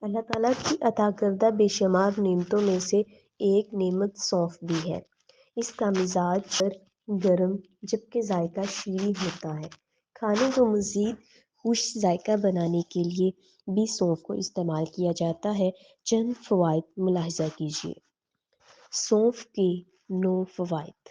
اللہ تعالیٰ کی عطا کردہ بے شمار نعمتوں میں سے ایک نعمت سونف بھی ہے۔ اس کا مزاج گرم جبکہ ذائقہ شیریں ہوتا ہے۔ کھانے کو مزید خوش ذائقہ بنانے کے لیے بھی سونف کو استعمال کیا جاتا ہے۔ چند فوائد ملاحظہ کیجیے۔ سونف کے 9 فوائد۔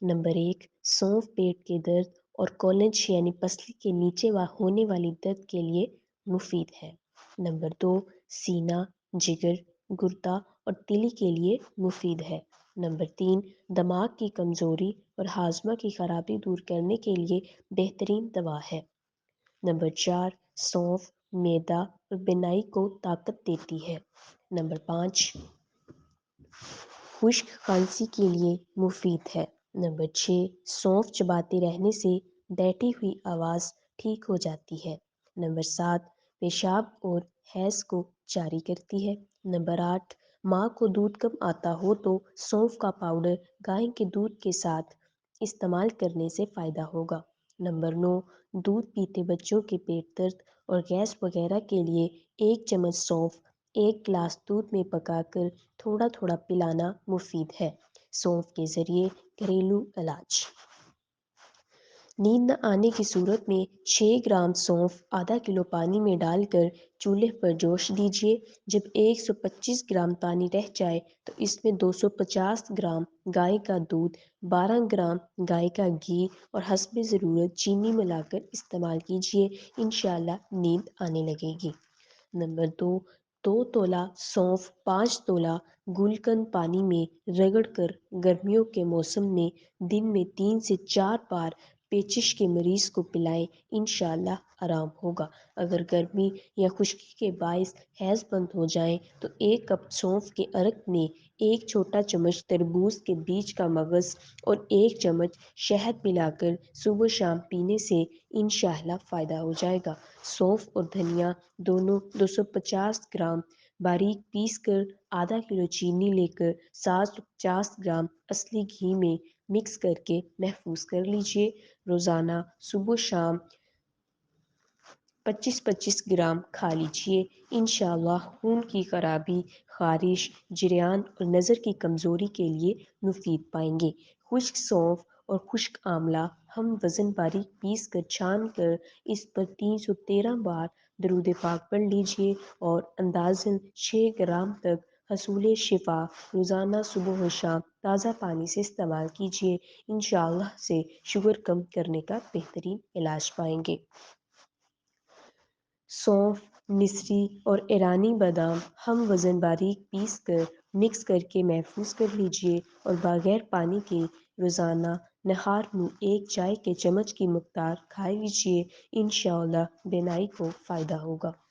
نمبر 1، سونف پیٹ کے درد اور کولج یعنی پسلی کے نیچے ہونے والی درد کے لیے مفید ہے۔ نمبر 2، سینہ، جگر، گردہ اور تیلی کے لیے مفید ہے۔ نمبر 3، دماغ کی کمزوری اور ہاضمہ کی خرابی دور کرنے کے لیے بہترین دوا ہے۔ نمبر 4، سونف معدہ اور بینائی کو طاقت دیتی ہے۔ نمبر 5، خشک کھانسی کے لیے مفید ہے۔ نمبر 6، سونف چباتے رہنے سے بیٹھی ہوئی آواز ٹھیک ہو جاتی ہے۔ نمبر 7، پیشاب اور حیض کو جاری کرتی ہے۔ نمبر 8، ماں کو دودھ کم آتا ہو تو سونف کا پاؤڈر گائے کے دودھ کے ساتھ استعمال کرنے سے فائدہ ہوگا۔ نمبر 9، دودھ پیتے بچوں کے پیٹ درد اور گیس وغیرہ کے لیے 1 چمچ سونف 1 گلاس دودھ میں پکا کر تھوڑا تھوڑا پلانا مفید ہے۔ سونف کے ذریعے گھریلو علاج۔ نیند نہ آنے کی صورت میں 6 گرام سونف آدھا کلو پانی میں ڈال کر چولہے پر جوش دیجیے۔ جب 125 گرام پانی رہ جائے تو اس میں 250 گرام گائے کا دودھ، 12 گرام گائے کا گھی اور حسب ضرورت چینی ملا کر استعمال کیجیے۔ انشاءاللہ نیند آنے لگے گی۔ نمبر 2 تولہ سونف 5 تولہ گلقند پانی میں رگڑ کر گرمیوں کے موسم میں دن میں 3 سے 4 بار پیچش کے مریض کو پلائیں، انشاءاللہ آرام ہوگا۔ اگر گرمی یا خشکی کے باعث حیض بند ہو جائیں تو 1 کپ سونف کے عرق میں 1 چھوٹا چمچ تربوز کے بیج کا مغز اور 1 چمچ شہد ملا کر صبح شام پینے سے انشاءاللہ فائدہ ہو جائے گا۔ سونف اور دھنیا دونوں 250 گرام باریک پیس کر آدھا کلو چینی لے کر 750 گرام اصلی گھی میں مکس کر کے محفوظ کر لیجیے۔ روزانہ صبح و شام 25-25 گرام کھا لیجیے۔ انشاءاللہ خون کی خرابی، خارش، جریان اور نظر کی کمزوری کے لیے مفید پائیں گے۔ خشک سونف اور خشک آملہ ہم وزن باریک پیس کر چھان کر اس پر 313 بار درود پاک پڑھ لیجیے اور اندازاً 6 گرام تک حصول شفا روزانہ صبح و شام تازہ پانی سے استعمال کیجیے۔ انشاءاللہ سے شوگر کم کرنے کا بہترین علاج پائیں گے۔ سونف، مصری اور ایرانی بادام ہم وزن باریک پیس کر مکس کر کے محفوظ کر لیجیے اور بغیر پانی کے روزانہ نہار میں 1 چائے کے چمچ کی مقدار کھا لیجیے۔ انشاءاللہ بینائی کو فائدہ ہوگا۔